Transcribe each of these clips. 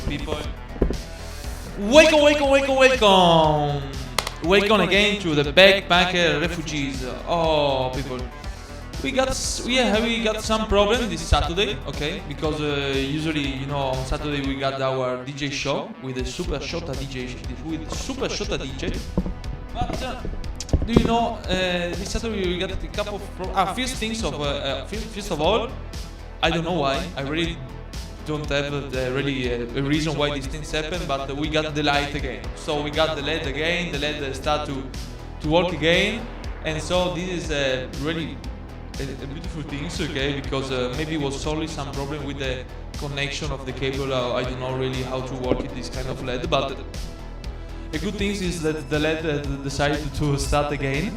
people. Welcome, welcome, welcome, welcome. Welcome again to the backpacker refugees. Oh, people. We got some problem this Saturday, okay? Because usually, on Saturday we got our DJ show with the Super Shota DJ. But do you know this Saturday we got a couple of first of all, I don't know why. I really don't have a reason why these things happen, but we got the light again. So we got the LED again. The LED start to work again, and so this is really a beautiful thing, okay? Because maybe it was solely some problem with the connection of the cable. I don't know really how to work it, this kind of LED, but a good thing is that the LED decided to start again.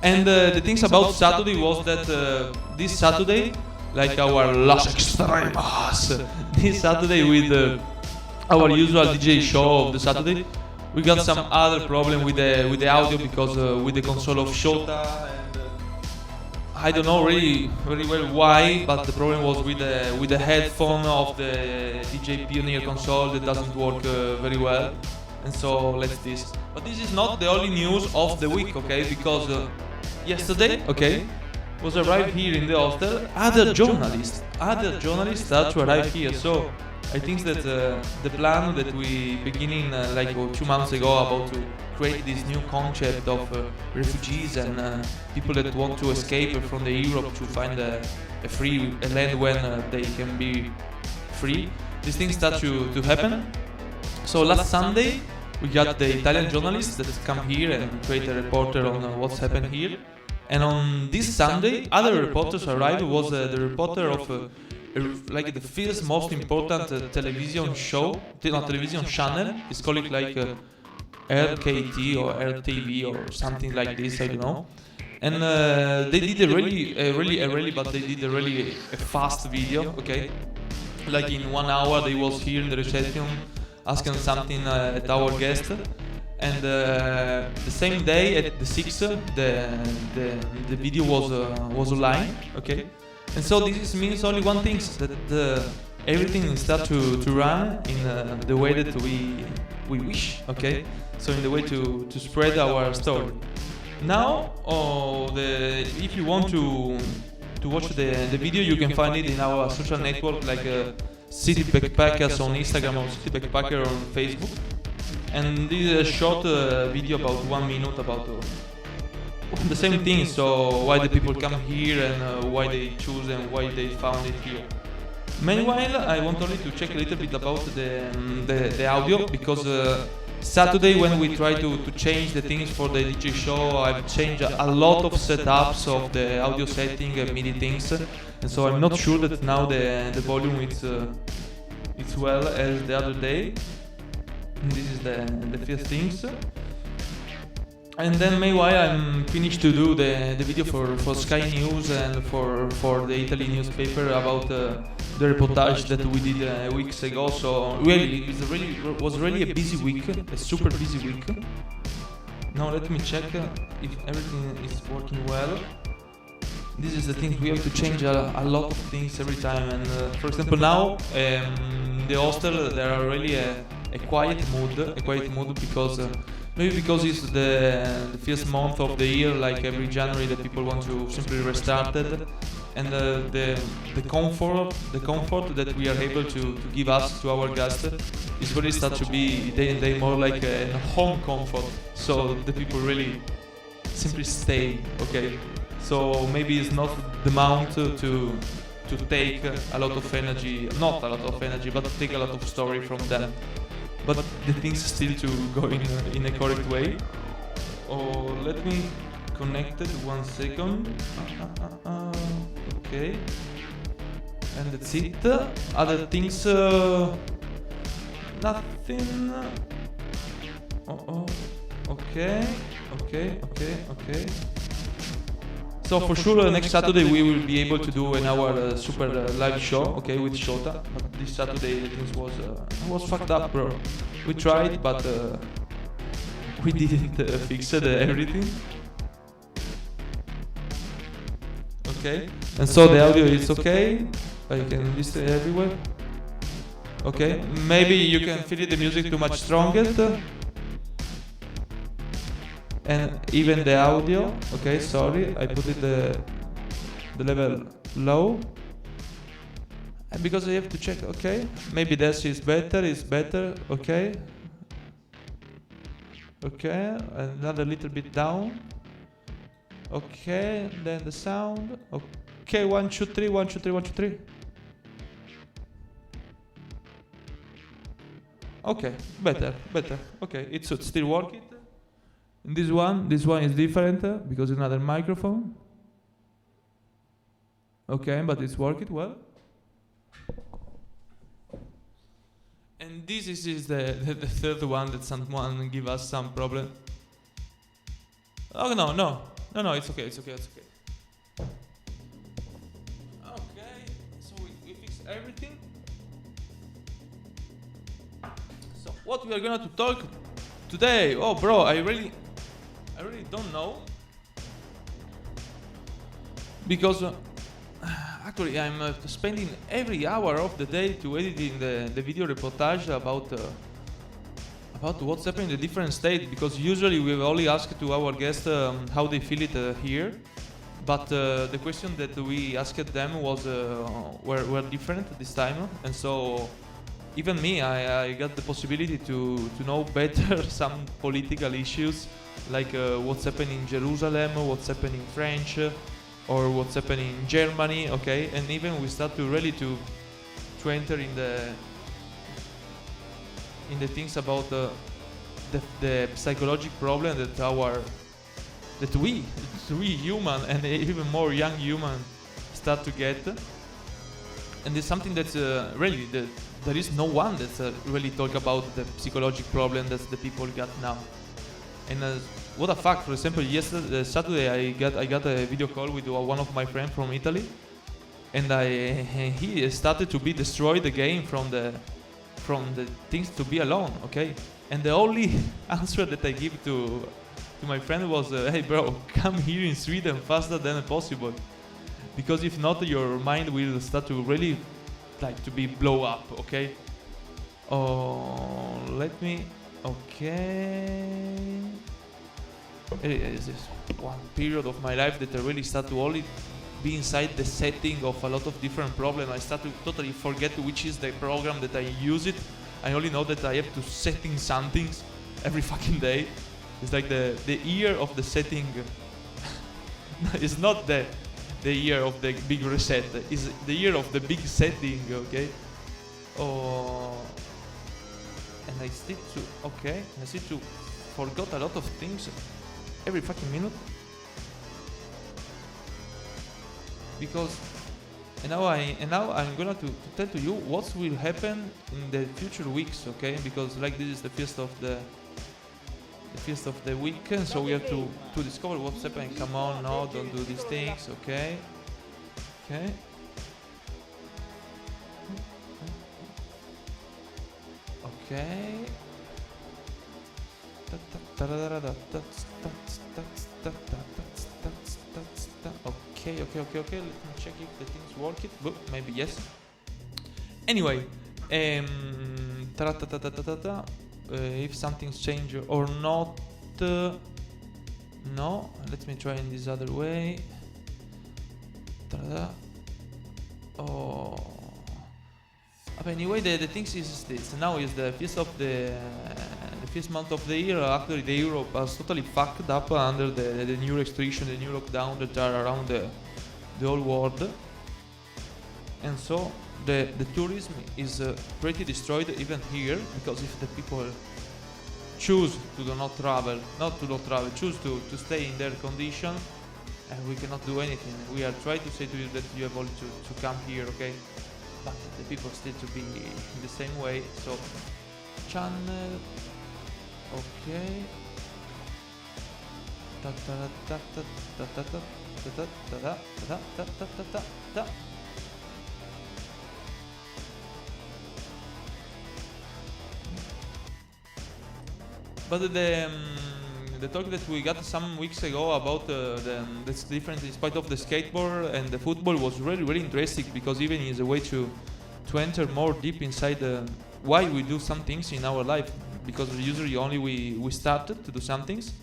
And the things about Saturday was that this Saturday, like our Las Extremas, this Saturday with our usual DJ show of the Saturday, we got some other problem with the audio because with the console of Shota, and I don't know really very well why, but the problem was with the headphone of the DJ Pioneer console that doesn't work very well, and so let's this. But this is not the only news of the week, okay? Because yesterday, okay, was arrived here in the hostel. Other journalists start to arrive here. So I think that the plan that we beginning like 2 months ago about to create this new concept of refugees and people that want to escape from the Europe to find a land when they can be free. These things start to happen. So last Sunday we got the Italian journalists that come here and create a reporter on what's happened here. And on this Sunday, other reporters arrived. Was the reporter of like the first most important television show, television channel. It's called like RKT or RTV or something like this. I don't know. And they did a really fast video. Okay, like in 1 hour they was here in the reception asking something at our guest. And the same day at the 6th, the video was online, okay. And so this means only one thing: that everything start to run in the way that we wish, okay. So in the way to spread our story. Now, if you want to watch the video, you can find it in our social network like City Backpackers on Instagram or City Backpacker on Facebook. And this is a short video about 1 minute about the same thing. So why the people come here and why they choose and why they found it here. Meanwhile, I want only to check a little bit about the audio, because Saturday when we try to change the things for the DJ show, I've changed a lot of setups of the audio setting and MIDI things, and so I'm not sure that now the volume it's well as the other day. This is the first things. And then meanwhile I'm finished to do the video for Sky News and for the Italy newspaper about the reportage that we did weeks ago. So really it was really a busy week, a super busy week. Now let me check if everything is working well. This is the thing, we have to change a lot of things every time. And for example now the hostel there are really a quiet mood because maybe because it's the first month of the year, like every January that people want to simply restart it, and the comfort that we are able to give us to our guests is really start to be day and day more like a home comfort. So the people really simply stay, okay. So maybe it's not the amount to take a lot of energy, not a lot of energy, but to take a lot of story from them. But the things still to go in a correct way. Oh, let me connect it 1 second. Okay. And that's it. Other things, nothing. Okay. So for sure next Saturday we will be able to do an hour super live show, okay, with Shota. But this Saturday the things was fucked up, bro. We tried, but we didn't fix everything. Okay, and so the audio is okay. I can listen everywhere. Okay, maybe you can feel the music too much stronger. And even the audio, okay, sorry, I put it the level low. And because I have to check, okay, maybe this is better, okay. Okay, another little bit down. Okay, then the sound. Okay, 1, 2, 3, 1, 2, 3, 1, 2, 3. Okay, better. Okay, it should still work it. And this one is different because it's another microphone. Okay, but it's working well. And this is the third one that someone give us some problem. Oh no, it's okay. Okay, so we fix everything. So what we are gonna to talk today? Oh bro, I really don't know. Because actually I'm spending every hour of the day to editing the video reportage about what's happening in the different states, because usually we only ask to our guests how they feel it here, but the question that we asked them was were different this time, and so even me, I got the possibility to know better some political issues, like what's happening in Jerusalem, what's happening in French, or what's happening in Germany, okay? And even we start to really to enter in the things about the psychological problem that we human and even more young human start to get. And it's something that's really there is no one that's really talk about the psychological problem that the people got now. And what a fact! For example, yesterday Saturday I got a video call with one of my friends from Italy, and he started to be destroyed again from the things to be alone. Okay, and the only answer that I give to my friend was, "Hey bro, come here in Sweden faster than possible, because if not, your mind will start to really like to be blow up." Okay. Oh, let me. Okay. It is this one period of my life that I really start to only be inside the setting of a lot of different problems. I start to totally forget which is the program that I use it. I only know that I have to setting something every fucking day. It's like the year of the setting. It's not the year of the big reset. It's the year of the big setting, okay? Oh, and I still to forgot a lot of things every fucking minute, because now I'm gonna to tell to you what will happen in the future weeks, okay? Because like this is the first of the weekend, so we have to discover what's happening. Come on, no, don't do these things, okay? Okay. Okay. Okay. Let me check if the things work it. But maybe yes. Anyway, if something's changed or not. No. Let me try in this other way. Oh. Anyway, the thing is this. Now is the first month of the year. Actually, the Europe was totally fucked up under the new restriction, the new lockdown that are around the whole world, and so the tourism is pretty destroyed even here, because if the people choose to not travel, choose to stay in their condition, and we cannot do anything. We are trying to say to you that you have only to come here, okay? But the people still to be in the same way. So channel, okay. But the talk that we got some weeks ago about that's different in spite of the skateboard and the football was really interesting, because even is a way to to enter more deep inside why we do some things in our life, because usually only we started to do some things,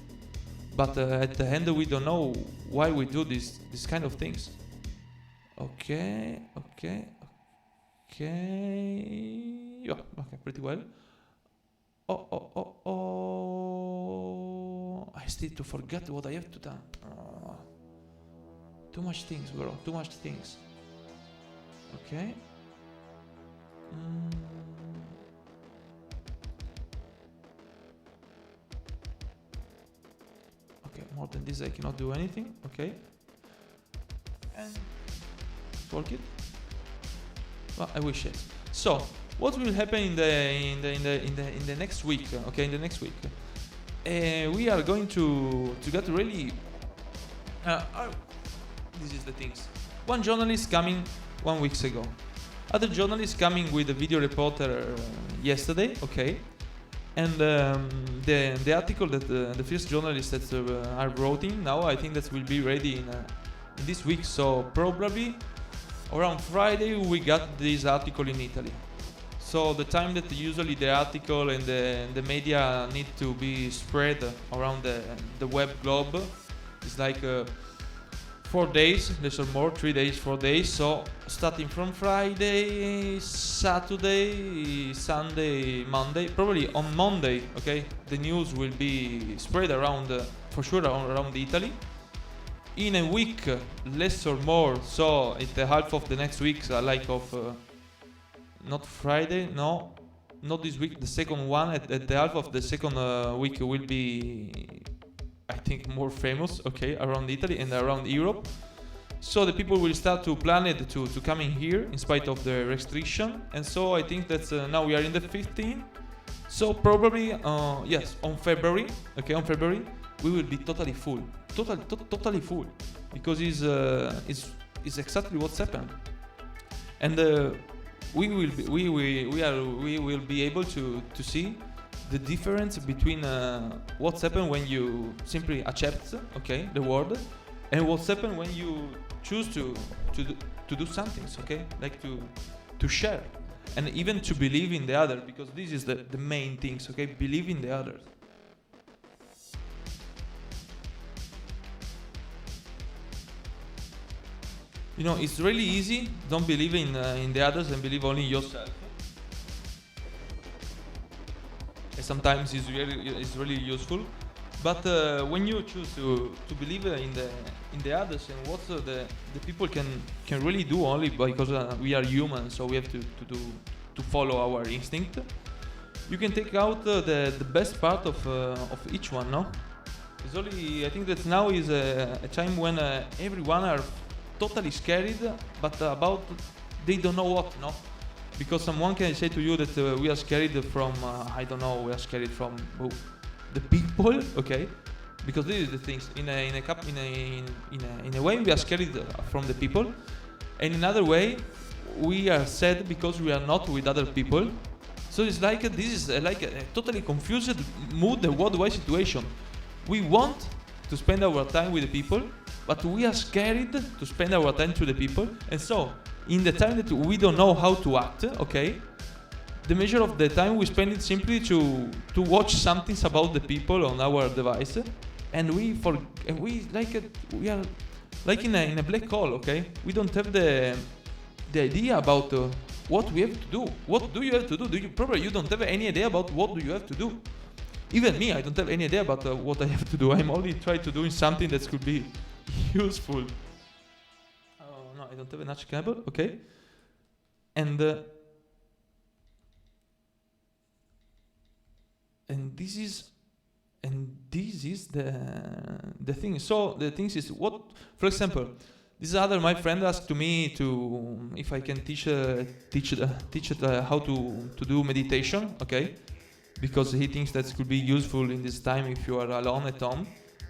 but at the end we don't know why we do this kind of things. Okay. Yeah, okay, pretty well. I still to forget what I have to do. Too much things, bro. Too much things. Okay. Okay, more than this I cannot do anything. Okay. And work it. Well, I wish it. So, what will happen in the next week? Okay, in the next week, we are going to get really. This is the things. One journalist coming 1 week ago. Other journalist coming with a video reporter yesterday. Okay, and the article that the first journalist that are writing now, I think that will be ready in this week. So probably around Friday we got this article in Italy. So the time that usually the article and the media need to be spread around the web globe is like 4 days, less or more, 3 days, 4 days. So starting from Friday, Saturday, Sunday, Monday, probably on Monday, okay, the news will be spread around, for sure, around Italy. In a week, less or more, so at the half of the next week, like of, not Friday, no, not this week, the second one, at the half of the second week will be, I think, more famous, okay, around Italy and around Europe. So the people will start to plan it to come in here in spite of the restriction. And so I think that now we are in the 15th. So probably, yes, on February, okay, on February, we will be totally full. Totally full. Because it's exactly what's happened. And we will be able to see the difference between what's happened when you simply accept, okay, the word, and what's happened when you choose to do some things, okay, like to share, and even to believe in the other, because this is the main things, okay, believe in the others. You know, it's really easy. Don't believe in the others and believe only in yourself. And sometimes it's really useful. But when you choose to believe in the others and what the people can really do only because we are human, so we have to follow our instinct. You can take out the best part of each one, no? It's only, I think that now is a time when everyone are totally scared, but about they don't know what, no? Because someone can say to you that we are scared from, I don't know, we are scared from the people, okay? Because this is the things. In a way, we are scared from the people, and in another way, we are sad because we are not with other people. So it's like this is like a totally confused mood, the worldwide situation. We want to spend our time with the people, but we are scared to spend our time to the people, and so in the time that we don't know how to act, okay, the measure of the time we spend it simply to watch something about the people on our device, and we are like in a black hole, okay. We don't have the idea about what we have to do. What do you have to do? You don't have any idea about what do you have to do. Even me, I don't have any idea about what I have to do. I'm only trying to do something that could be useful. Oh no, I don't have enough cable. Okay, and this is the thing. So the thing is, what, for example, this other my friend asked to me to if I can teach how to do meditation. Okay. Because he thinks that could be useful in this time if you are alone at home.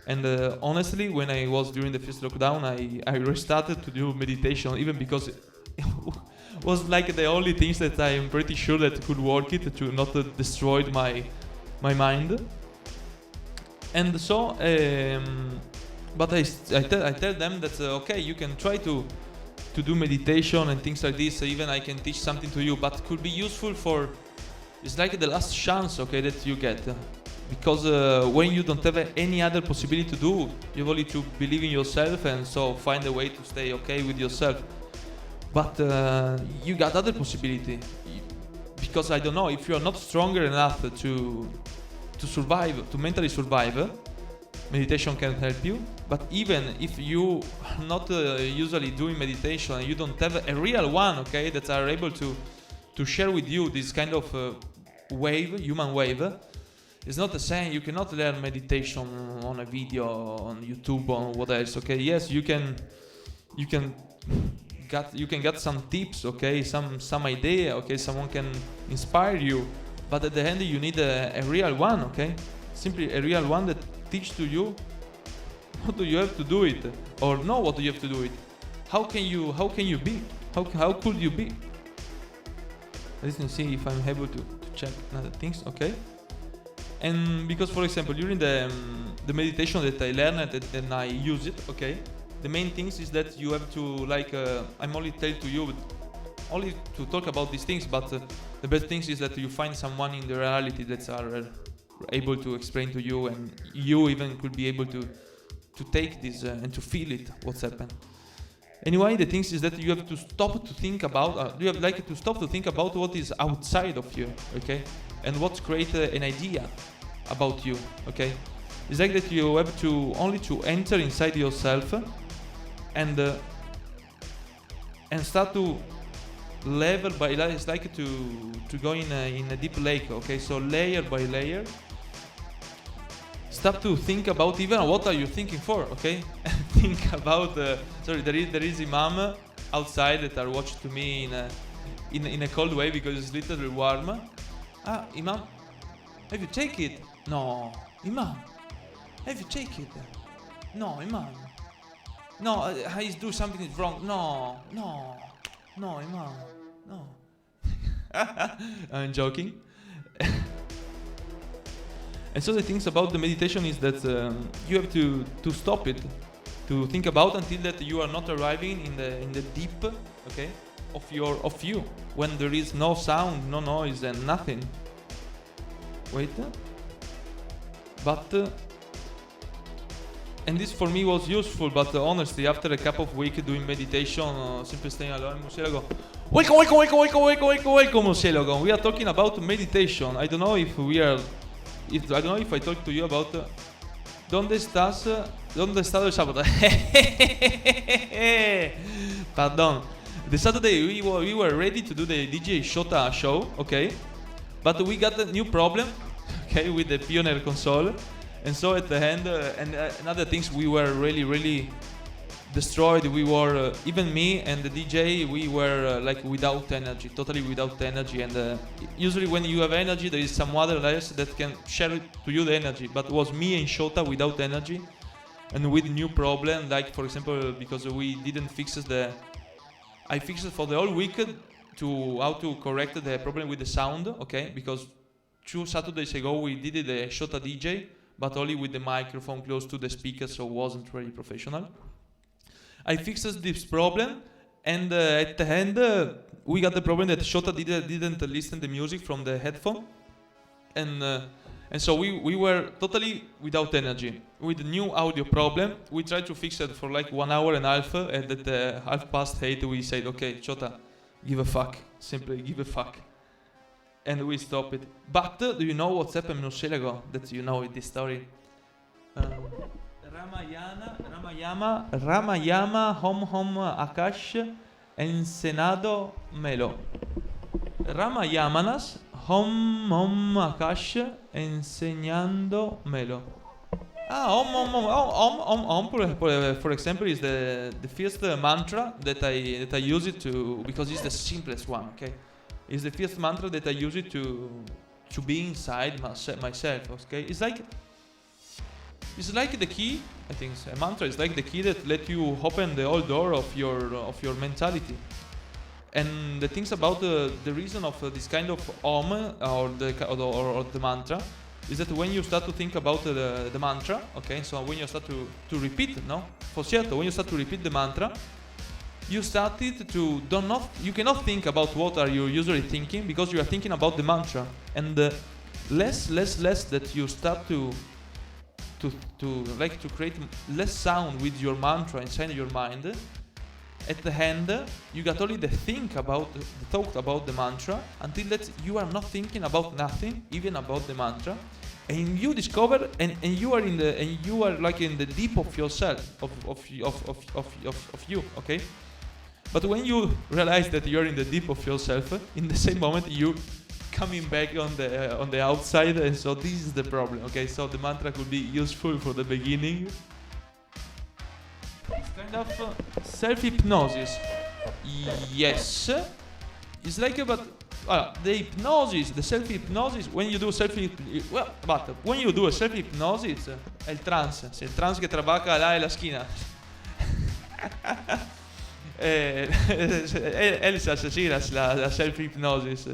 And honestly, when I was during the first lockdown, I restarted to do meditation, even because it was like the only things that I am pretty sure that could work it to not destroy my mind. And so, but I tell them that okay, you can try to to do meditation and things like this. Even I can teach something to you, but could be useful for, it's like the last chance, okay, that you get. Because when you don't have any other possibility to do, you've only to believe in yourself and so find a way to stay okay with yourself. But you got other possibility. Because I don't know, if you are not stronger enough to survive, to mentally survive, meditation can help you. But even if you are not usually doing meditation and you don't have a real one, okay, that are able to share with you this kind of wave, human wave, it's not the same. You cannot learn meditation on a video, on YouTube, or what else, okay? Yes, you can get some tips, okay, some idea, okay, someone can inspire you, but at the end you need a real one, okay? Simply a real one that teach to you what do you have to do it, or know what do you have to do it. How can you be? How could you be? Let me see if I'm able to check other things, okay? And because, for example, during the meditation that I learned and I use it, okay, the main things is that you have to, like, I'm only tell to you, only to talk about these things, but the best things is that you find someone in the reality that are able to explain to you, and you even could be able to take this and to feel it, what's happened. Anyway, the things is that you have to stop to think about, you have like to stop to think about what is outside of you, okay, and what create an idea about you, okay. It's like that you have to only to enter inside yourself and start to level by layer. It's like to go in a deep lake, okay. So layer by layer, stop to think about even what are you thinking for, okay. Think about sorry, there is imam outside that are watching to me in a cold way because it's literally warm. Imam, have you take it? No. Imam, have you take it? No, Imam. No, he's do something wrong. No, Imam. No. I'm joking. And so the things about the meditation is that you have to stop it, to think about until that you are not arriving in the deep, okay, of you, when there is no sound, no noise, and nothing. Wait, but and this for me was useful, but honestly, after a couple of weeks doing meditation, simply staying alone, Murcielago. Welcome, Murcielago. We are talking about meditation. I don't know if I talk to you about ¿Dónde estás el sábado? Pardon. The Saturday we were ready to do the DJ Shota show, okay? But we got a new problem, okay, with the Pioneer console. And so at the end, and other things, we were really destroyed. We were, even me and the DJ, we were like without energy, totally without energy. And usually when you have energy, there is some other layers that can share to you the energy. But it was me and Shota without energy and with new problem, like for example, because we didn't fix I fixed it for the whole week to how to correct the problem with the sound, okay? Because 2 Saturdays ago we did the Shota DJ, but only with the microphone close to the speaker, so it wasn't really professional. I fixed this problem, and at the end we got the problem that Shota didn't listen the music from the headphone, and so we were totally without energy. With the new audio problem, we tried to fix it for like 1 hour and a half, and at 8:30 we said, okay, Shota, give a fuck, simply give a fuck. And we stopped it. But do you know what's happened in Murcielago? That you know this story. Ramayama Hom Akash Ensenado Melo. Ramayamanas Hom Akash Enseñando Melo. For example, is the first mantra that I use it to, because it's the simplest one, okay? It's the first mantra that I use it to be inside myself, okay? It's like the key. I think a mantra is like the key that let you open the whole door of your mentality. And the things about the reason of this kind of om or the mantra is that when you start to think about the mantra, okay, so when you start to repeat, no? For certo, when you start to repeat the mantra, you started to you cannot think about what are you usually thinking, because you are thinking about the mantra, and less that you start to create less sound with your mantra inside your mind. At the end, you got only the thought about the mantra, until that you are not thinking about nothing, even about the mantra, and you discover, and you are like in the deep of yourself, of you, okay? But when you realize that you're in the deep of yourself, in the same moment you coming back on the outside, and so this is the problem, okay? So the mantra could be useful for the beginning. It's kind of self-hypnosis. Yes. It's like about the hypnosis, the self-hypnosis. When you do when you do a self-hypnosis, è il trance. C'è il trance che trabaja là en la esquina. Elsa Cecilas, la self-hypnosis.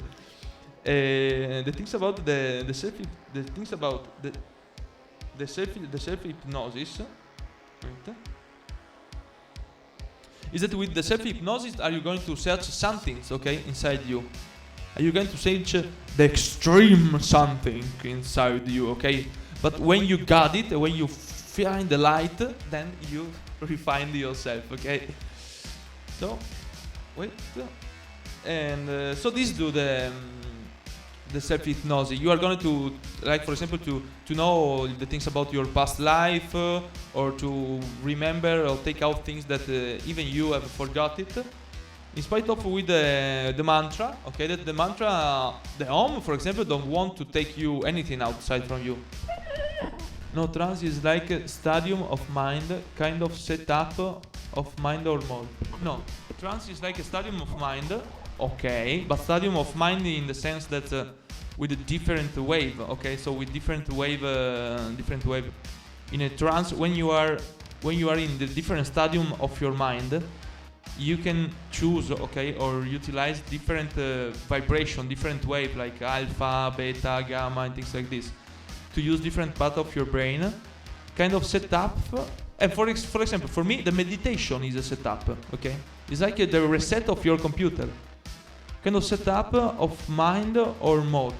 The things about the self-hypnosis. Wait. Is that with the self-hypnosis, are you going to search something, okay, inside you? Are you going to search the extreme something inside you, okay? But when you got it, when you find the light, then you refine yourself, okay? So, wait. And so this do the self-hypnosis. You are going to, like, for example, to know the things about your past life, or to remember or take out things that even you have forgot it. In spite of with the mantra, okay, that the mantra, the Om, for example, don't want to take you anything outside from you. No, trance is like a stadium of mind, kind of setup of mind or mode. No, trance is like a stadium of mind. Okay, but stadium of mind in the sense that with a different wave. Okay, so with different wave. In a trance, when you are in the different stadium of your mind, you can choose, okay, or utilize different vibration, different wave, like alpha, beta, gamma, and things like this, to use different part of your brain, kind of setup. And for example, for me, the meditation is a setup. Okay, it's like the reset of your computer. Kind of setup of mind or mode.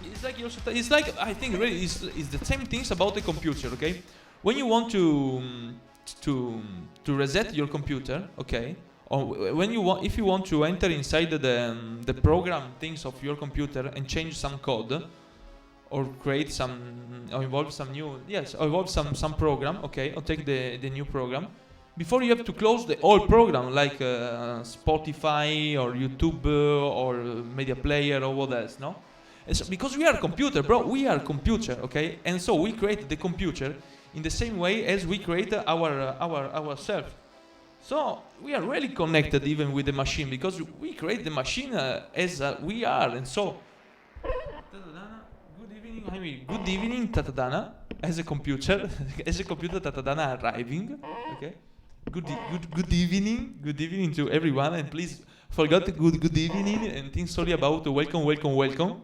It's like your setup. It's like, I think really it's the same things about the computer. Okay, when you want to reset your computer, okay, or when if you want to enter inside the program things of your computer and change some code, or create some, or involve some program, okay, or take the new program. Before, you have to close the old program, like Spotify or YouTube or Media Player or what else, no? And so, because we are a computer, bro, we are a computer, okay? And so we create the computer in the same way as we create ourselves. So we are really connected even with the machine, because we create the machine as we are. And so, good evening, Tatadana, as a computer, Tatadana arriving, okay? Good evening to everyone, and please forget good evening and think solely about welcome,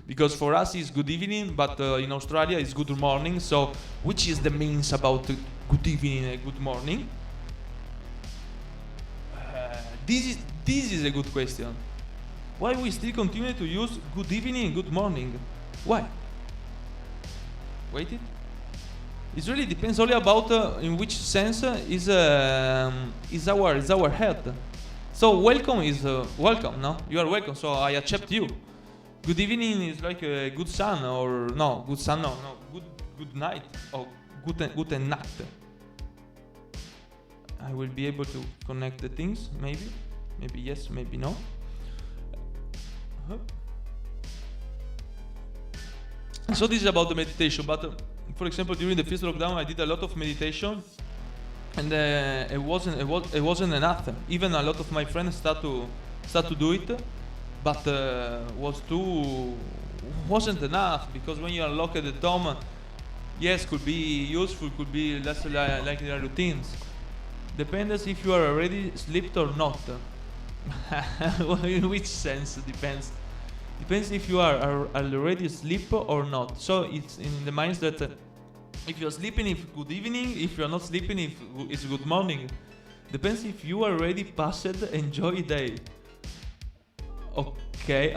because for us it's good evening, but in Australia it's good morning. So which is the means about good evening and good morning? This is a good question. Why we still continue to use good evening and good morning? Why? Wait it. It really depends only about in which sense is our head. So welcome is welcome, no? You are welcome, so I accept you. Good evening is like a good sun, or no, good sun, no, good night, or good night. I will be able to connect the things, maybe yes, maybe no. So this is about the meditation, but for example, during the first lockdown, I did a lot of meditation, and it wasn't enough. Even a lot of my friends start to do it, but wasn't enough, because when you are locked at home, yes, could be useful, could be less like their routines. Depends if you are already slept or not. In which sense depends. Depends if you are already asleep or not. So it's in the minds that if you're sleeping, if good evening. If you're not sleeping, if it's good morning. Depends if you are already past, enjoy day. Okay,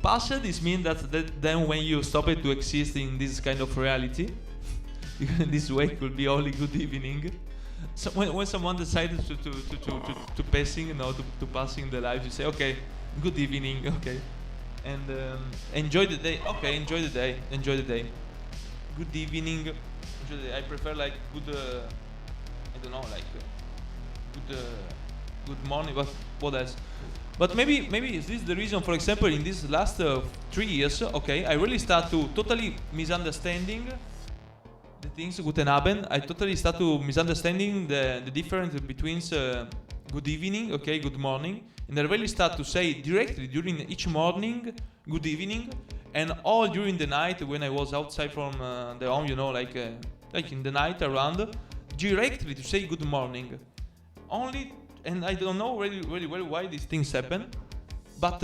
past is mean that then when you stop it to exist in this kind of reality, this way could be only good evening. So when someone decided to passing, to passing the life, you say, okay, good evening, okay, and enjoy the day. Okay, enjoy the day, enjoy the day. Good evening, enjoy the day. I prefer like good, I don't know, like good morning. But what else? But maybe is this the reason? For example, in these last 3 years, okay, I really start to totally misunderstanding the things. Guten Abend. I totally start to misunderstanding the difference between good evening, okay, good morning, and I really start to say directly during each morning, good evening, and all during the night when I was outside from the home, like in the night around, directly to say good morning. Only. And I don't know really well why these things happen, but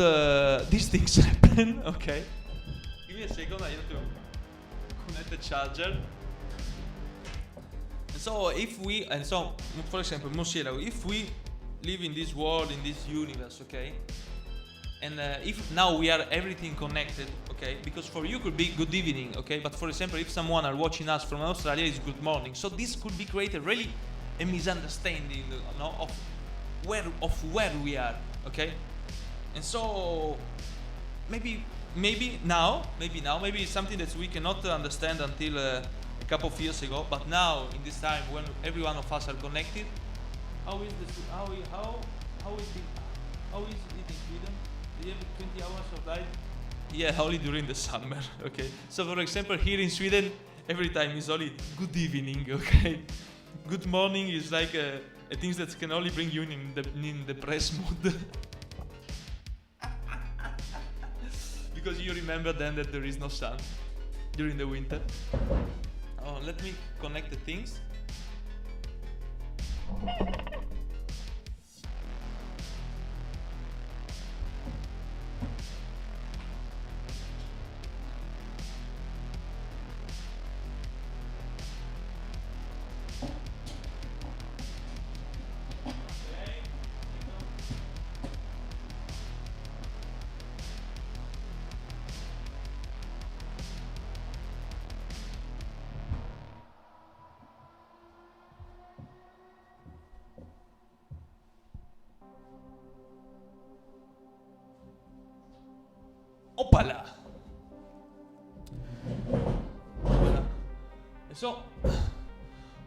these things happen, okay? Give me a second, I have to connect the charger. And so for example, Murcielago, if we live in this world, in this universe, okay? And if now we are everything connected, okay? Because for you could be good evening, okay? But for example, if someone are watching us from Australia, it's good morning. So this could be created really a misunderstanding, of where we are, okay? And so maybe now it's something that we cannot understand until a couple of years ago, but now in this time when every one of us are connected, how is it in Sweden? Do you have 20 hours of light? Yeah, only during the summer, okay? So for example, here in Sweden, every time is only good evening, okay? Good morning is like a thing that can only bring you in the depressed mood. Because you remember then that there is no sun during the winter. Oh, let me connect the things. Opala. So,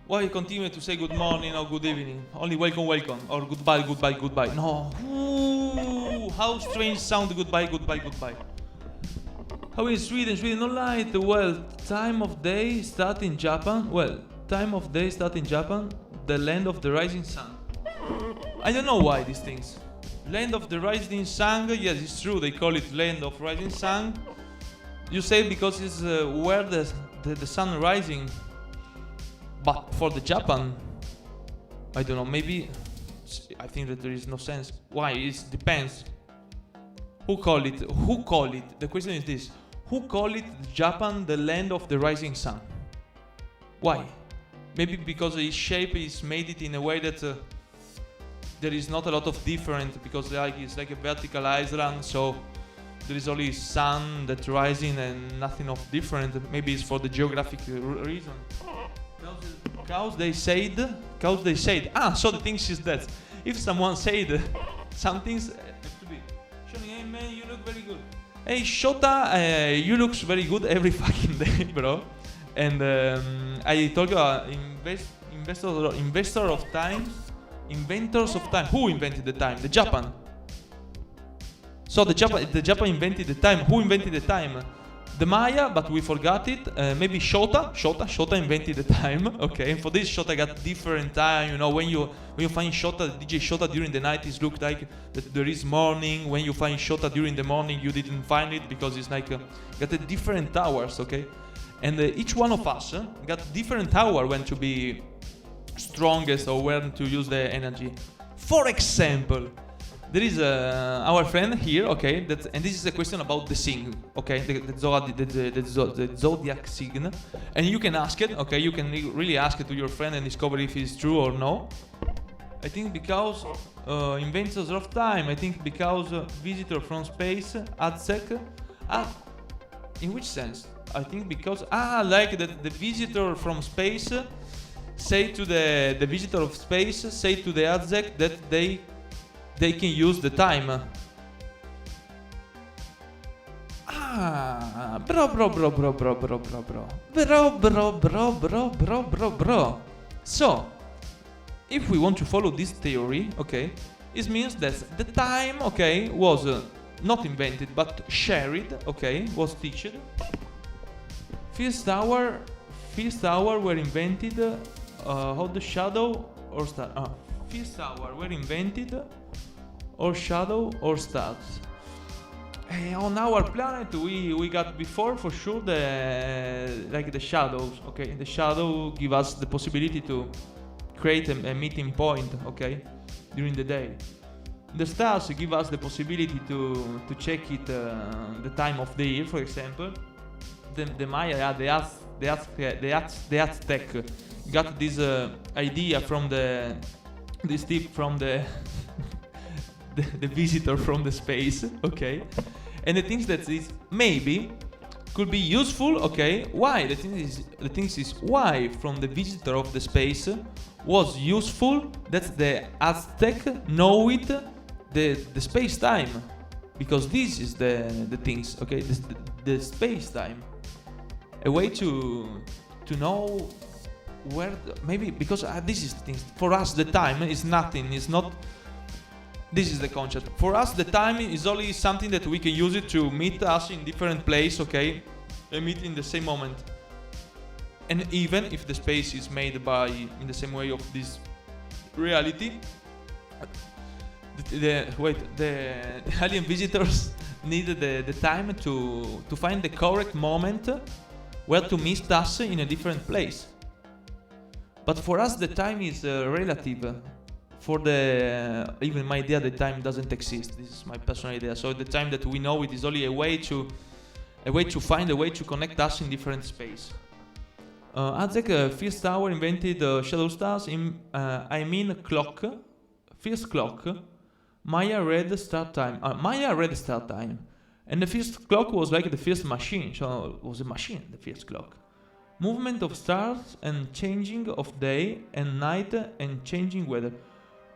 why you continue to say good morning or good evening? Only welcome, welcome, or goodbye, goodbye, goodbye. No. Ooh, how strange sound goodbye, goodbye, goodbye. How is Sweden no light? Well, time of day start in Japan. The land of the rising sun. I don't know why these things. Land of the rising sun, yes, it's true, they call it land of rising sun. You say because it's where the sun rising. But for the Japan, I don't know, maybe, I think that there is no sense. Why? It depends. Who call it? The question is this. Who call it Japan the land of the rising sun? Why? Maybe because its shape is made it in a way that there is not a lot of difference, because it's like a vertical island, so there is only sun that rising and nothing of different. Maybe it's for the geographic reason. Cows they said. So the thing is that if someone said some things have to be showing, hey man, you look very good. Hey Shota, you looks very good every fucking day, bro. And I told you, inventors of time. Who invented the time? The Japan. So the Japan invented the time. Who invented the time? The Maya, but we forgot it. Maybe Shota invented the time. Okay, and for this Shota got different time. When you find Shota, DJ Shota during the night, it looks like that there is morning. When you find Shota during the morning, you didn't find it because it's like got a different hours. Okay, and each one of us got different hour when to be strongest or when to use the energy. For example, there is our friend here, okay, and this is a question about the sign, okay, the zodiac sign, and you can ask it, okay, you can really ask it to your friend and discover if it's true or no. I think because inventors of time. I think because visitor from space, AdSec. In which sense? I think because like the visitor from space say to the visitor of space say to the AdSec that they can use the time. Bro. So, if we want to follow this theory, okay, it means that the time, okay, was not invented but shared, okay, was teached. First hour were invented of the shadow or star. First hour were invented or shadow or stars. On our planet we got before for sure the shadows, okay. The shadow give us the possibility to create a meeting point, okay, during the day. The stars give us the possibility to check it the time of the year, for example. The Maya, the Aztec got this idea from this tip from the visitor from the space, okay. And the things that is maybe could be useful, okay. Why? The thing is why from the visitor of the space was useful that the Aztec know it the space time, because this is the things, okay. The space time, a way to know where maybe because this is the things for us. The time is nothing. It's not. This is the concept. For us, the time is only something that we can use it to meet us in different place, okay? And meet in the same moment. And even if the space is made in the same way of this reality, the alien visitors needed the time to find the correct moment where to meet us in a different place. But for us, the time is relative. For even my idea, the time doesn't exist. This is my personal idea. So the time that we know it is only a way to find a way to connect us in different space. Aztec first hour invented shadow stars. Clock. First clock. Maya read start time. And the first clock was like the first machine. So it was a machine. The first clock. Movement of stars and changing of day and night and changing weather.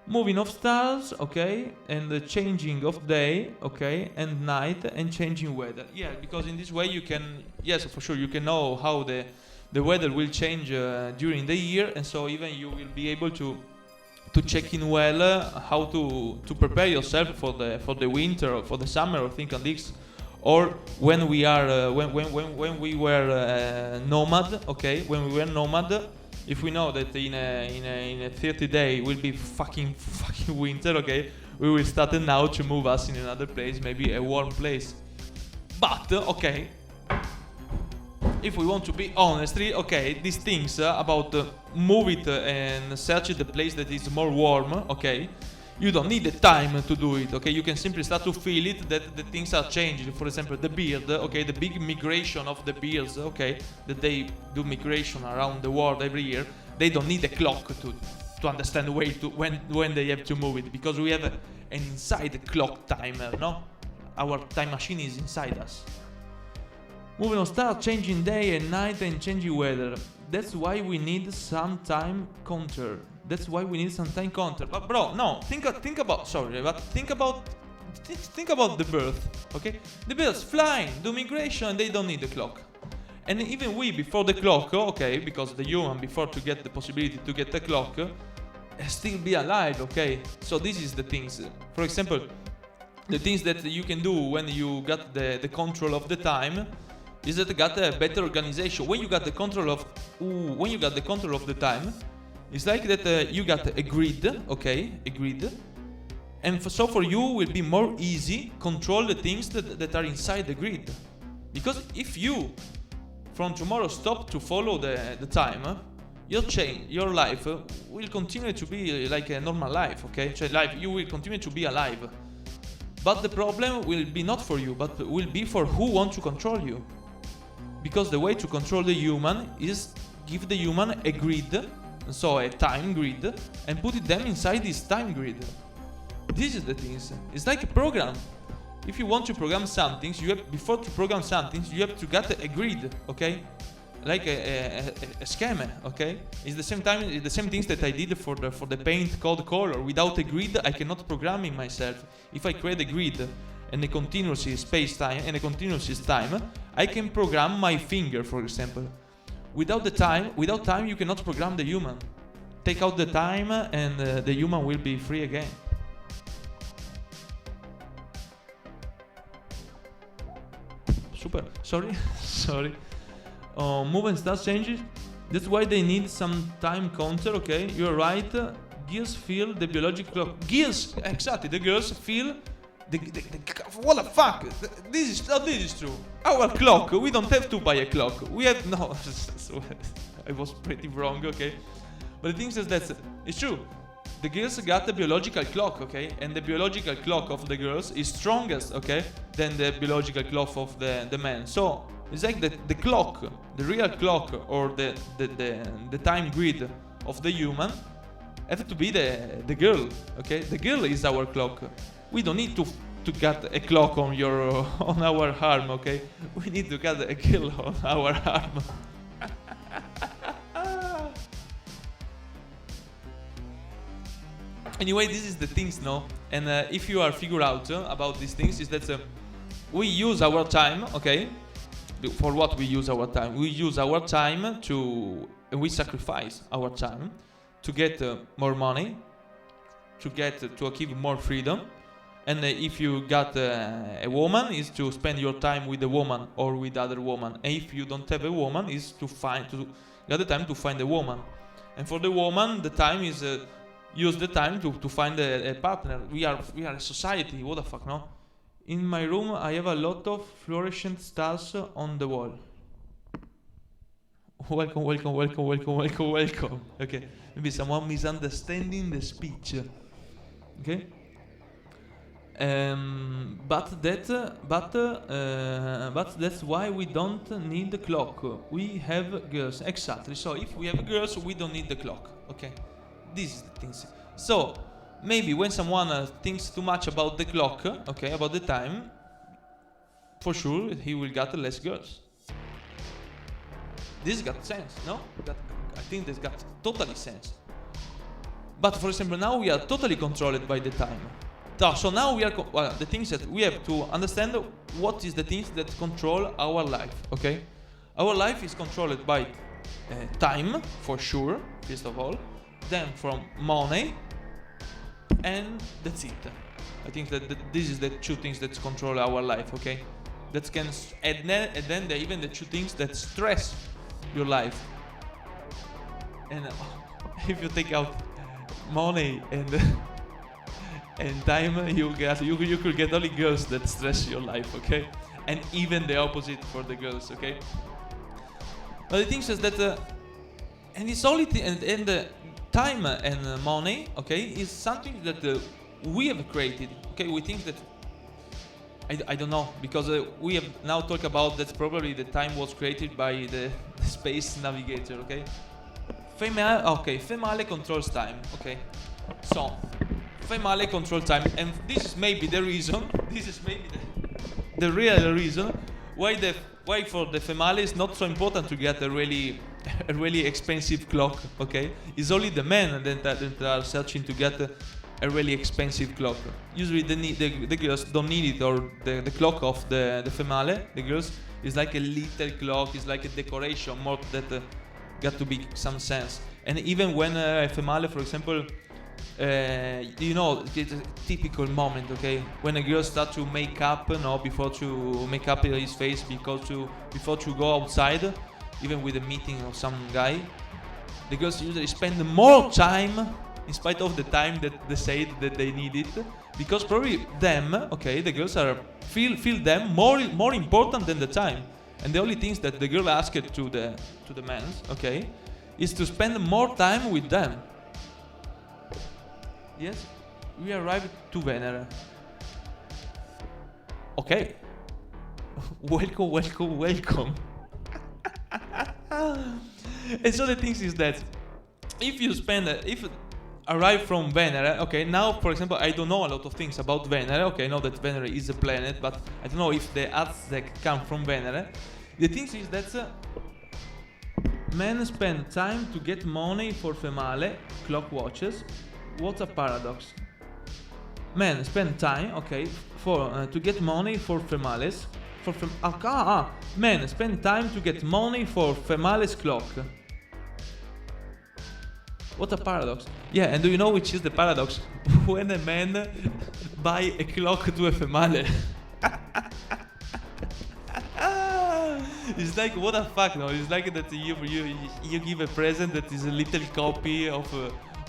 Moving of stars, okay, and the changing of day, okay, and night and changing weather. Yeah, because in this way you can, yes, for sure, you can know how the weather will change during the year, and so even you will be able to check in well how to prepare yourself for the winter or for the summer or things like this. Or when we are when we were nomad, okay, when we were nomad. If we know that in a 30 day will be fucking winter, okay, we will start now to move us in another place, maybe a warm place. But okay, if we want to be honestly, okay, these things about move it and search the place that is more warm, okay, you don't need the time to do it, okay. You can simply start to feel it that the things are changing. For example, the beard, okay, the big migration of the bears, okay, that they do migration around the world every year. They don't need a clock to understand when they have to move it, because we have an inside clock timer, no? Our time machine is inside us. Moving on, start changing day and night and changing weather. That's why we need some time counter. But bro, no, think about the birth, okay? The birds flying, do migration, they don't need the clock. And even we, before the clock, okay, because the human, before to get the possibility to get the clock, still be alive, okay? So this is the things. For example, the things that you can do when you got the control of the time is that you got a better organization. When you got the control of the time, it's like that you got a grid, okay, and so for you will be more easy control the things that are inside the grid. Because if you from tomorrow stop to follow the time, your life will continue to be like a normal life, okay? So you will continue to be alive. But the problem will be not for you, but will be for who wants to control you. Because the way to control the human is give the human a grid so a time grid, and put them inside this time grid. This is the things. It's like a program. If you want to program something, you have, before to program something, you have to get a grid, okay? Like a schema, okay? It's the same time, it's the same things that I did for the paint code color. Without a grid, I cannot program it myself. If I create a grid and a continuous space time and a continuous time, I can program my finger, for example. Without time, you cannot program the human. Take out the time, and the human will be free again. Super. Sorry. Movement stats changes. That's why they need some time counter. Okay, you're right. Girls feel the biological clock. Girls, exactly. The girls feel the what the fuck? This is true. Our clock. We don't have to buy a clock. We have no. I was pretty wrong. Okay, but the thing is that it's true. The girls got the biological clock, okay, and the biological clock of the girls is strongest, okay, than the biological clock of the men. So it's like the clock, the real clock, or the time grid of the human have to be the girl, okay. The girl is our clock. We don't need to get a clock on on our arm, okay. We need to get a girl on our arm. Anyway, this is the things, no? And if you are figure out about these things, is that we use our time, okay? For what we use our time? We use our time we sacrifice our time to get more money, to achieve more freedom. And if you got a woman, is to spend your time with a woman or with other woman. And if you don't have a woman, is to get the time to find a woman. And for the woman, the time is use the time to find a partner. We are a society. What the fuck, no? In my room, I have a lot of fluorescent stars on the wall. Welcome. Okay, maybe someone misunderstanding the speech. Okay. But that's why we don't need the clock. We have girls, exactly. So if we have girls, we don't need the clock. Okay. This is the things. So maybe when someone thinks too much about the clock, okay, about the time, for sure he will get less girls. This got sense, no? I think this got totally sense. But for example, now we are totally controlled by the time. So now we are the things that we have to understand what is the things that control our life. Okay, our life is controlled by time, for sure, first of all. Then from money, and that's it. I think that this is the two things that control our life, okay? That can and then even the two things that stress your life. And if you take out money and time, you could get only girls that stress your life, okay? And even the opposite for the girls, okay? But the thing is that and it's only time and money, okay, is something that we have created. Okay, we think that I don't know, because we have now talked about that probably the time was created by the space navigator. Okay, Female controls time. Okay, so Female controls time, and this is maybe the reason. This is maybe the real reason why for the Female it's not so important to get a really expensive clock, okay? It's only the men that are searching to get a really expensive clock. Usually the girls don't need it, or the clock of the Female, the girls, is like a little clock, it's like a decoration more that got to be some sense. And even when a Female, for example, it's a typical moment, okay? When a girl starts to make up, before to make up his face, before to go outside, even with a meeting of some guy, the girls usually spend more time, in spite of the time that they say that they need it, because probably them, okay, the girls feel them more important than the time, and the only things that the girl asks to the men, okay, is to spend more time with them. Yes, we arrived to Venere. Okay. Welcome. And so the thing is that if you spend, if arrive from Venere, okay, now for example, I don't know a lot of things about Venere, okay, I know that Venere is a planet, but I don't know if the Aztec come from Venere. The thing is that men spend time to get money for female clock watches. What's a paradox? Men spend time, okay, for to get money for females. Men spend time to get money for females clock. What a paradox. Yeah, and do you know which is the paradox? When a man buy a clock to a female. It's like, what the fuck, no? It's like that you give a present that is a little copy of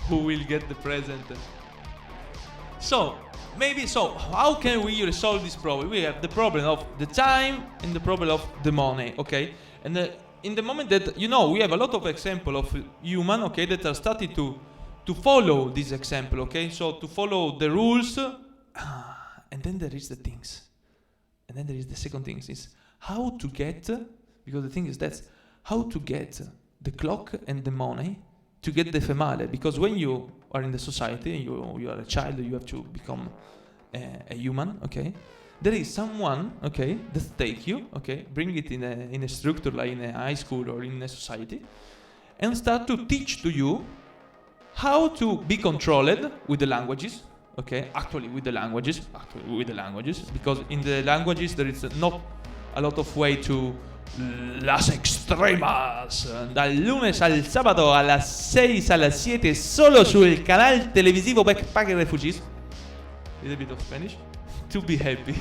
who will get the present. So, how can we resolve this problem? We have the problem of the time and the problem of the money, okay? And in the moment that, we have a lot of example of human, okay, that are starting to follow this example, okay? So, to follow the rules, and then there is the things. And then there is the second thing, is how to get, because the thing is that, how to get the clock and the money to get the female, because when you are in the society, you are a child, you have to become a human, okay? There is someone, okay, that take you, okay, bring it in a structure like in a high school or in a society, and start to teach to you how to be controlled with the languages, okay? Actually with the languages, because in the languages there is not a lot of way to las extremas, dal lunes al sábado a las 6 a las 7 solo sul canal televisivo Backpacker Refugees. A little bit of Spanish. To be happy.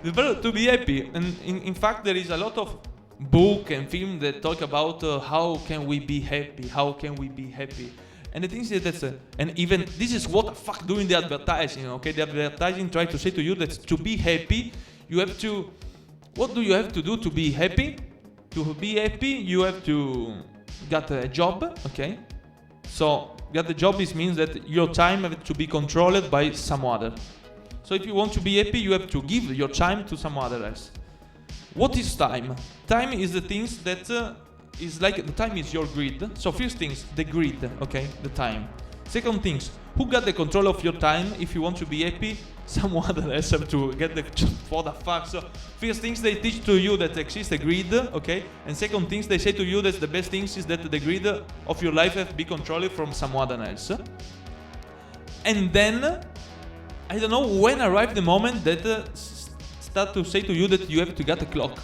To be happy. And in fact there is a lot of book and film that talk about how can we be happy, And the thing is that, and even this is what the fuck doing the advertising, okay? The advertising try to say to you that to be happy, you have to, what do you have to do to be happy? To be happy, you have to get a job, okay? So, get a job means that your time has to be controlled by some other. So if you want to be happy, you have to give your time to some other else. What is time? Time is the things that is like, the time is your grid. So first things, the grid, okay, the time. Second things, who got the control of your time? If you want to be happy, someone else have to get the, what the fuck. So first things, they teach to you that exists a grid, okay? And second things, they say to you that the best things is that the grid of your life have to be controlled from someone else. And then, I don't know when arrived the moment that start to say to you that you have to get a clock.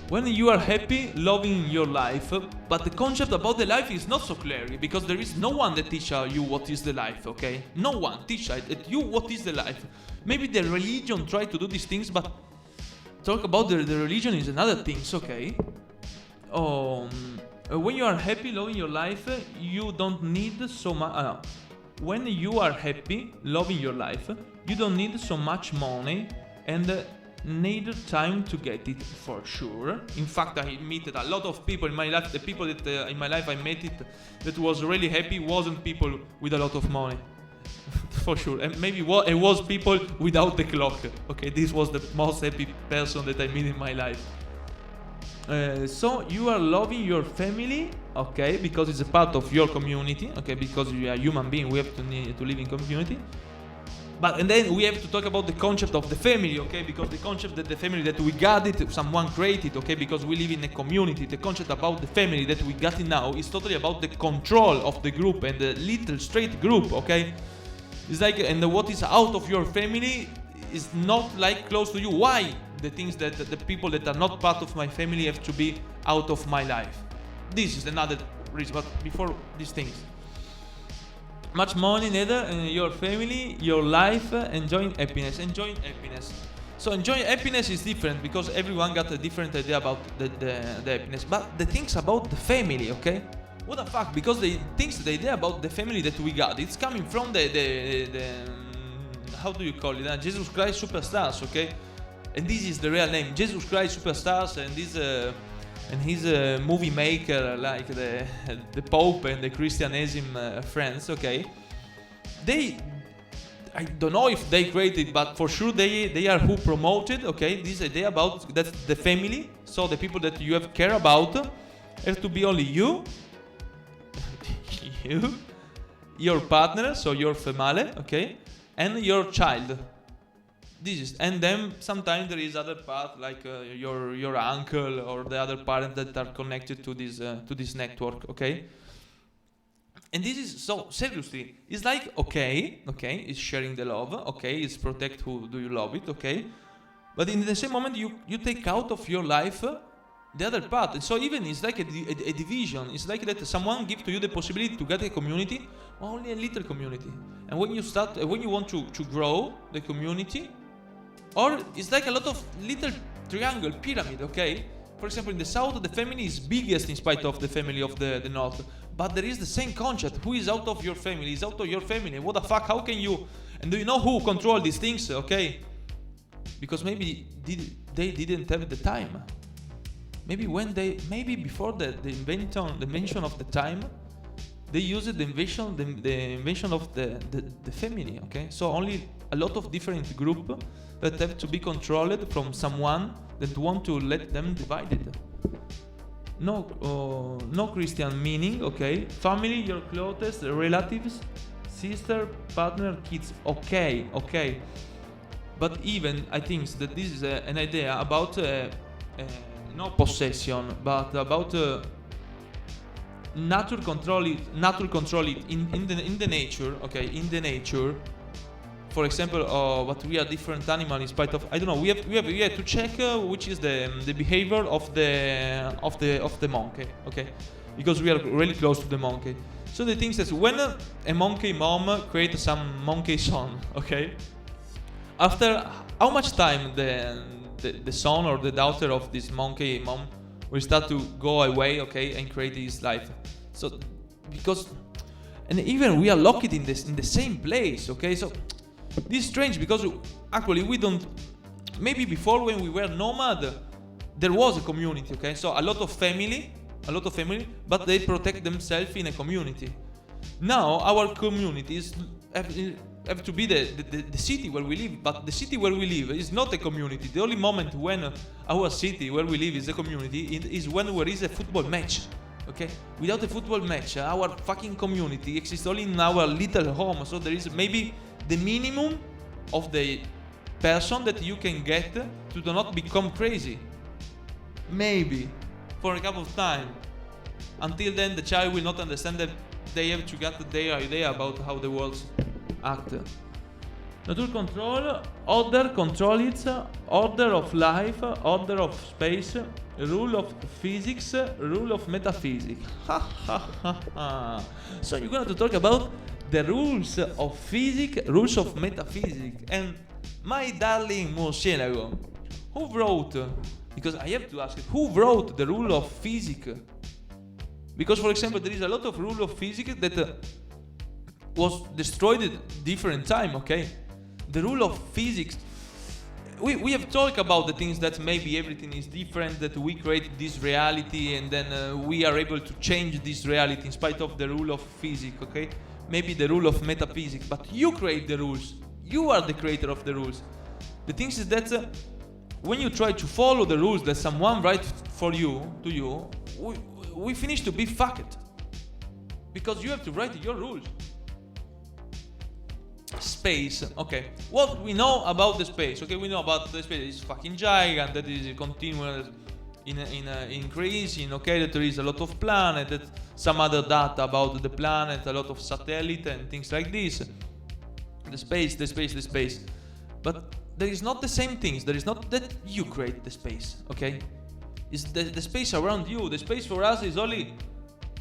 When you are happy, loving your life, but the concept about the life is not so clear, because there is no one that teach you what is the life, okay? No one teach you what is the life. Maybe the religion try to do these things, but talk about the religion is another thing, okay? When you are happy, loving your life, you don't need so much. When you are happy, loving your life, you don't need so much money and need time to get it, for sure. In fact, I met a lot of people in my life. The people that in my life I met it that was really happy wasn't people with a lot of money, for sure. And maybe it was people without the clock. Okay, this was the most happy person that I met in my life. So you are loving your family, okay, because it's a part of your community, okay, because you are a human being, we have to live in community. And then we have to talk about the concept of the family, okay, because the concept that the family that we got it, someone created, okay, because we live in a community. The concept about the family that we got it now is totally about the control of the group and the little straight group, okay. It's like, and what is out of your family is not like close to you. Why? The things that the people that are not part of my family have to be out of my life. This is another reason, but before these things. Much money neither in your family, your life, enjoying happiness. So enjoying happiness is different because everyone got a different idea about the happiness. But the things about the family, okay? What the fuck? Because the idea about the family that we got, it's coming from the how do you call it? Jesus Christ Superstars, okay? And this is the real name, Jesus Christ Superstars, and this and he's a movie maker like the Pope and the Christianism friends, okay? I don't know if they created, but for sure they are who promoted, okay, this idea about that the family, so the people that you have care about, It has to be only you, you, your partner, so your family, okay, and your child. This is, and then sometimes there is other part like your uncle or the other parents that are connected to this network, okay. And this is, so seriously, it's like okay, it's sharing the love, okay, it's protect who do you love it, okay. But in the same moment, you take out of your life the other part. And so even it's like a division. It's like that someone gives to you the possibility to get a community, only a little community. And when you start, when you want to grow the community, or it's like a lot of little triangle, pyramid, okay? For example, in the south, the family is biggest in spite of the family of the north. But there is the same concept. Who is out of your family? Is out of your family. What the fuck? How can you? And do you know who control these things? Okay? Because maybe they didn't have the time. Maybe before the invention of the time, they used the invention of the family. Okay? So only a lot of different groups that have to be controlled from someone that want to let them divided. No Christian meaning, okay? Family, your closest relatives, sister, partner, kids, okay. But even I think that this is an idea about not possession, but about nature control it in the nature, okay? In the nature. For example, but we are different animals in spite of, I don't know. We have to check which is the behavior of the monkey, okay? Because we are really close to the monkey. So the thing is, when a monkey mom creates some monkey son, okay? After how much time the son or the daughter of this monkey mom will start to go away, okay, and create his life? So because, and even we are locked in the same place, okay? So this is strange because actually we don't. Maybe before when we were nomad, there was a community, okay? So a lot of family, but they protect themselves in a community. Now our communities have to be the city where we live, but the city where we live is not a community. The only moment when our city where we live is a community is when there is a football match. Okay? Without a football match, our fucking community exists only in our little home. So there is maybe the minimum of the person that you can get to do not become crazy. Maybe. For a couple of time. Until then, the child will not understand that they have to get their idea about how the world acts. Nature control, order control it, order of life, order of space, rule of physics, rule of metaphysics. So you're going to talk about the rules of physics, rules of metaphysics. And my darling Murcielago, who wrote, because I have to ask it, who wrote the rule of physics? Because for example, there is a lot of rule of physics that was destroyed at different time, okay? The rule of physics, we have talked about the things that maybe everything is different, that we create this reality and then we are able to change this reality in spite of the rule of physics, okay? Maybe the rule of metaphysics, but you create the rules. You are the creator of the rules. The thing is that when you try to follow the rules that someone writes for you, to you, we finish to be fucked. Because you have to write your rules. Space, okay. What we know about the space, okay? We know about the space is fucking giant, that is continuous in increasing, okay? That there is a lot of planet, that some other data about the planet, a lot of satellite and things like this. The space. But there is not the same things. There is not that you create the space, okay? It's the space around you. The space for us is only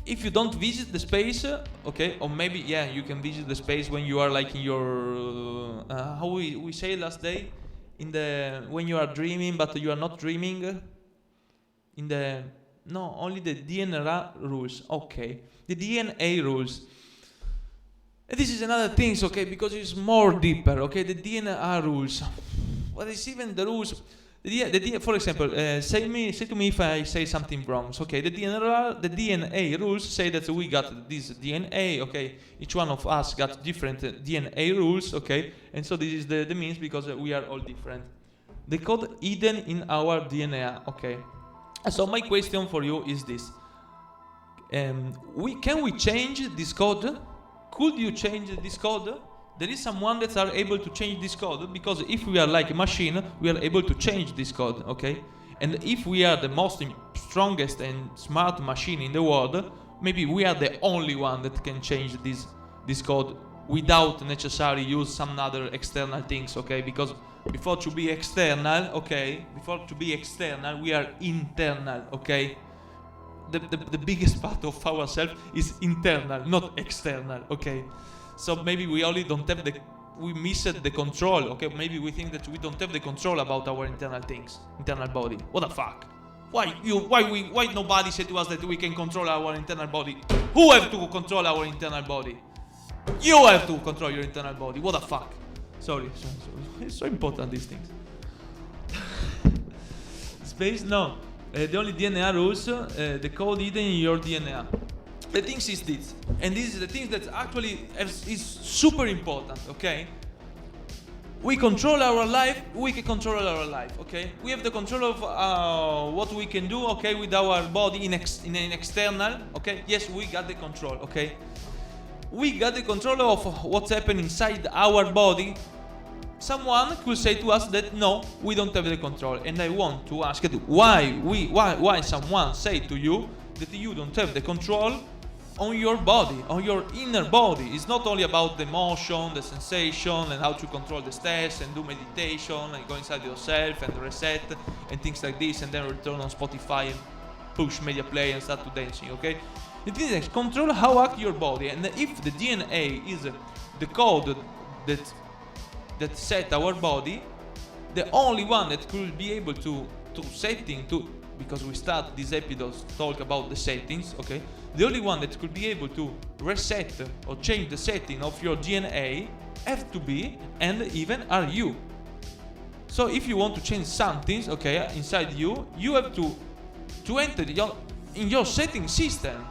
if you don't visit the space, okay? Or maybe, yeah, you can visit the space when you are like in your, how we say last day? When you are dreaming, but you are not dreaming. Only the DNA rules, okay. The DNA rules. And this is another thing, okay, because it's more deeper, okay, the DNA rules. What is even the rules? For example, say to me if I say something wrong. So, okay, the DNA rules say that we got this DNA, okay. Each one of us got different DNA rules, okay. And so this is the means because we are all different. The code hidden in our DNA, okay. So my question for you is this: Can we change this code? Could you change this code? There is someone that are able to change this code, because if we are like a machine, we are able to change this code, okay? And if we are the most strongest and smart machine in the world, maybe we are the only one that can change this code without necessarily use some other external things, okay? Because before to be external, we are internal, okay? The biggest part of ourselves is internal, not external, okay? So maybe we only don't have we missed the control, okay? Maybe we think that we don't have the control about our internal things, internal body. What the fuck? Why nobody said to us that we can control our internal body? Who have to control our internal body? You have to control your internal body. What the fuck? Sorry. It's so important, these things. Space? No. The only DNA rules, the code hidden in your DNA. The thing is this, and this is the thing that actually is super important, okay? We control our life, we can control our life, okay? We have the control of what we can do, okay, with our body in an external, okay? Yes, we got the control, okay? We got the control of what's happening inside our body. Someone could say to us that no, we don't have the control, and I want to ask you why someone say to you that you don't have the control on your body, on your inner body. It's not only about the emotion, the sensation, and how to control the stress and do meditation and go inside yourself and reset and things like this, and then return on Spotify and push media play and start to dancing, okay? The thing is, control how act your body, and if the DNA is the code that set our body, the only one that could be able to because we start this episode to talk about the settings, okay? The only one that could be able to reset or change the setting of your DNA have to be, and even are you. So if you want to change some things, okay, inside you have to enter in your setting system.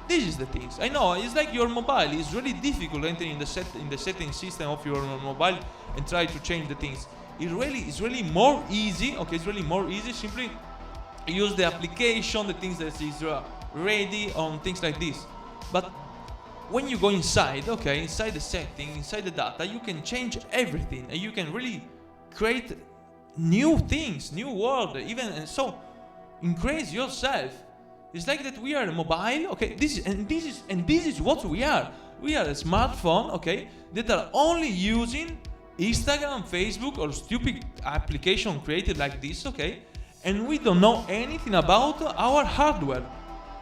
This is the things. I know it's like your mobile. It's really difficult entering in the setting system of your mobile and try to change the things. It's really more easy. Okay, it's really more easy. Simply use the application, the things that is ready on things like this. But when you go inside, okay, inside the setting, inside the data, you can change everything, and you can really create new things, new world, even, and so increase yourself. It's like that we are a mobile, okay? This is what we are. We are a smartphone, okay, that are only using Instagram, Facebook, or stupid application created like this, okay? And we don't know anything about our hardware.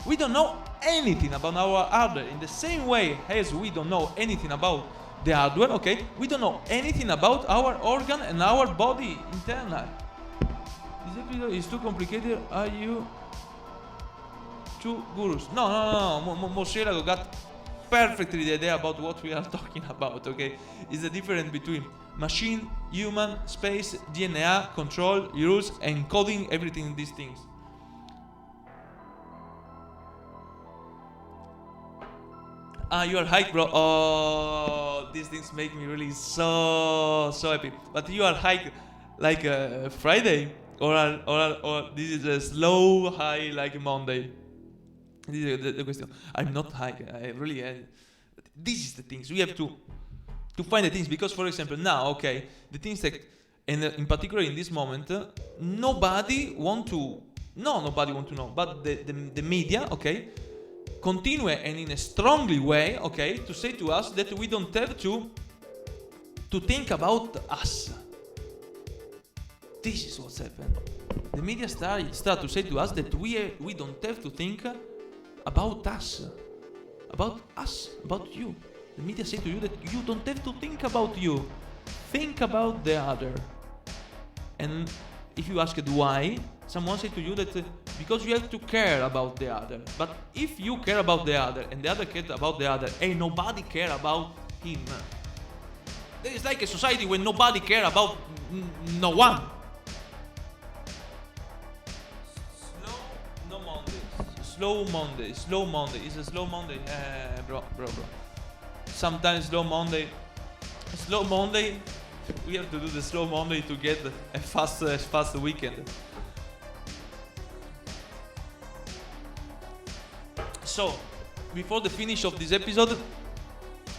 We don't know anything about our hardware. In the same way as we don't know anything about the hardware, okay? We don't know anything about our organ and our body internal. This episode is too complicated. Are you two gurus? No. Moshe got perfectly the idea about what we are talking about, okay? It's the difference between machine, human, space, DNA, control, rules, and coding everything in these things. You are hyped, bro. Oh, these things make me really so happy. But you are hyped like Friday, or this is a slow high like Monday. This is the question. I'm not high. I really. This is the things we have to find the things, because, for example, now, okay, the things that, and in particular in this moment, nobody want to know, but the media, okay, continue and in a strongly way, okay, to say to us that we don't have to think about us. This is what's happened. The media start to say to us that we don't have to think about us, about you. The media say to you that you don't have to think about you. Think about the other. And if you ask it why, someone say to you that because you have to care about the other. But if you care about the other and the other cares about the other, and nobody care about him, there is like a society where nobody care about no one. Slow Monday. It's a slow Monday, bro. Sometimes slow Monday, we have to do the slow Monday to get a fast weekend. So, before the finish of this episode,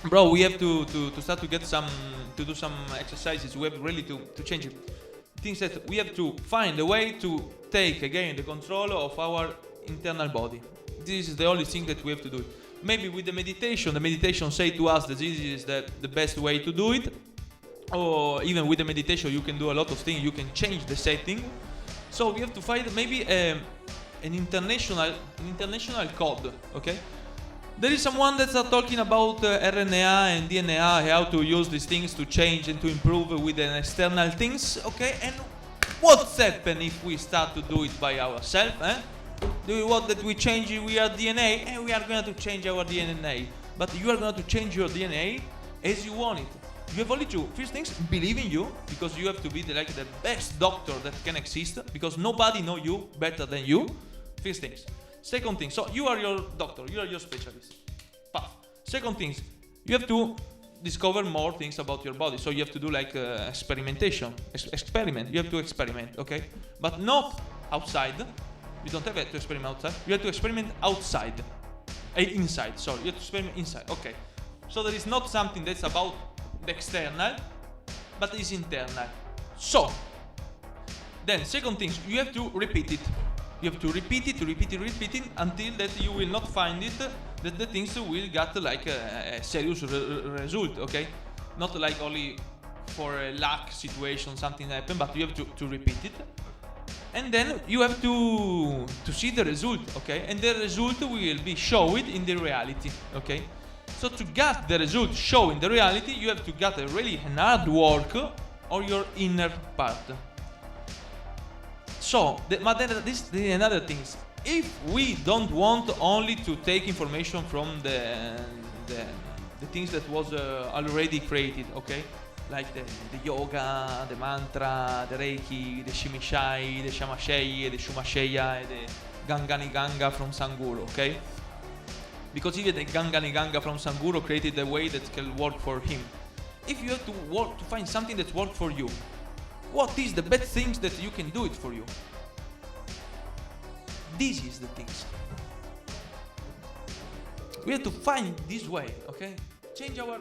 bro, we have to start to get to do some exercises. We have really to change it. Things that we have to find a way to take again the control of our internal body. This is the only thing that we have to do. Maybe with the meditation say to us that this is the best way to do it. Or even with the meditation, you can do a lot of things. You can change the setting. So we have to find maybe an international code. Okay. There is someone that's talking about RNA and DNA, how to use these things to change and to improve with an external things, okay? And what's happen if we start to do it by ourselves? Do you want that we change our DNA? And we are going to change our DNA. But you are going to change your DNA as you want it. You have only to, first things, believe in you, because you have to be the best doctor that can exist, because nobody knows you better than you. First things. Second thing, so you are your doctor, you are your specialist. Path. Second things, you have to discover more things about your body. So you have to do experimentation. Experiment. You have to experiment, okay? But not outside. You don't have to experiment outside. You have to experiment outside. Inside, sorry. You have to experiment inside, okay. So there is not something that's about the external, but is internal. So, then second thing, you have to repeat it. You have to repeat it until that you will not find it, that the things will get a serious result, okay? Not like only for a luck situation, something happen, but you have to repeat it. And then you have to see the result, okay? And the result will be shown in the reality, okay? So to get the result shown in the reality, you have to get a really hard work on your inner part. So, but then this is another thing. If we don't want only to take information from the things that was already created, okay? Like the yoga, the mantra, the reiki, the shimishai, the shamashei, the shumasheya, the gangani ganga from Sanguro, okay? Because even the gangani ganga from Sanguro created a way that can work for him. If you have to find something that works for you, what is the best things that you can do it for you? This is the things. We have to find this way, okay? Change our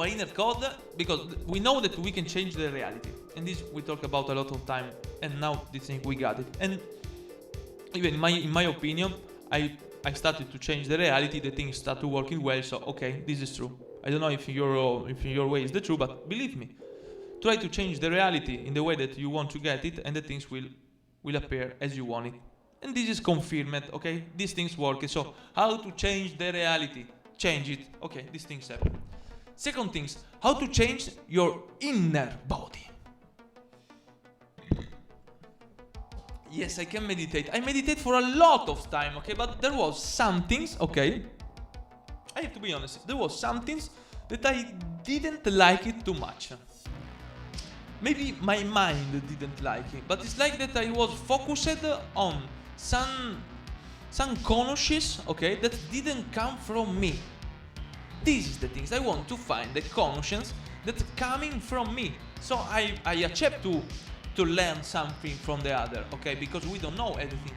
inner code, because we know that we can change the reality. And this we talk about a lot of time, and now this thing we got it. And even in my opinion, I started to change the reality, the things started working well, so okay, this is true. I don't know if your way is the true, but believe me, try to change the reality in the way that you want to get it, and the things will appear as you want it. And this is confirmed, okay? These things work. So how to change the reality? Change it. Okay, these things happen. Second things, how to change your inner body. Yes, I can meditate. I meditate for a lot of time, okay? But there was some things, okay? I have to be honest. There was some things that I didn't like it too much. Maybe my mind didn't like it, but it's like that I was focused on some consciousness, okay, that didn't come from me. This is the things I want to find, the conscience that's coming from me. So I accept to learn something from the other, okay, because we don't know everything.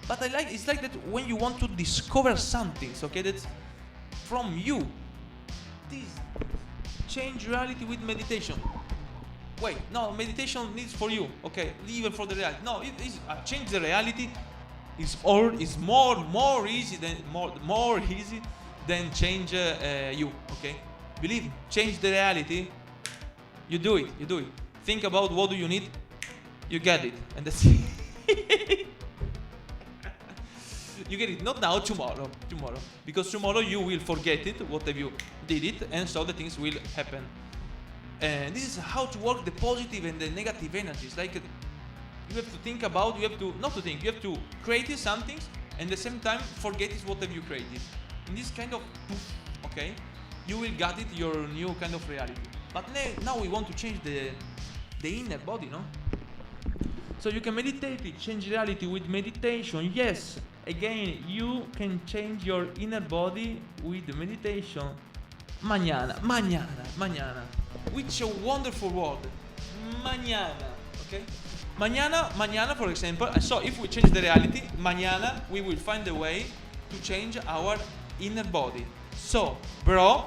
But it's like that when you want to discover something, okay, that's from you. This change reality with meditation. Wait, no, meditation needs for you, okay, even for the reality. No, it is change the reality is more easy than change you, okay? Believe me, change the reality. You do it. Think about what do you need, you get it, and that's it. You get it, not now, tomorrow, because tomorrow you will forget it, what have you did it, and so the things will happen. And this is how to work the positive and the negative energies. Like you have to think about, you have to create some things, and at the same time forget it what have you created. In this kind of, okay, you will get it your new kind of reality. But now we want to change the inner body, no? So you can meditate it, change reality with meditation. Yes, again, you can change your inner body with meditation. Mañana. Which a wonderful word. Mañana, okay? Mañana, for example, so if we change the reality, mañana we will find a way to change our inner body. So, bro,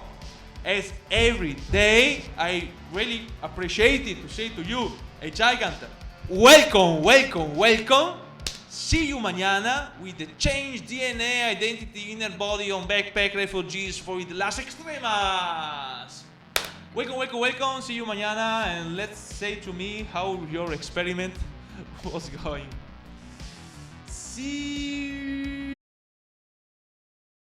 as every day, I really appreciate it to say to you, a gigant, welcome, welcome, welcome. See you mañana with the changed DNA, identity, inner body on Backpack Refugees for the Las Extremas. Welcome, welcome, welcome. See you mañana, and let's say to me how your experiment was going. See you.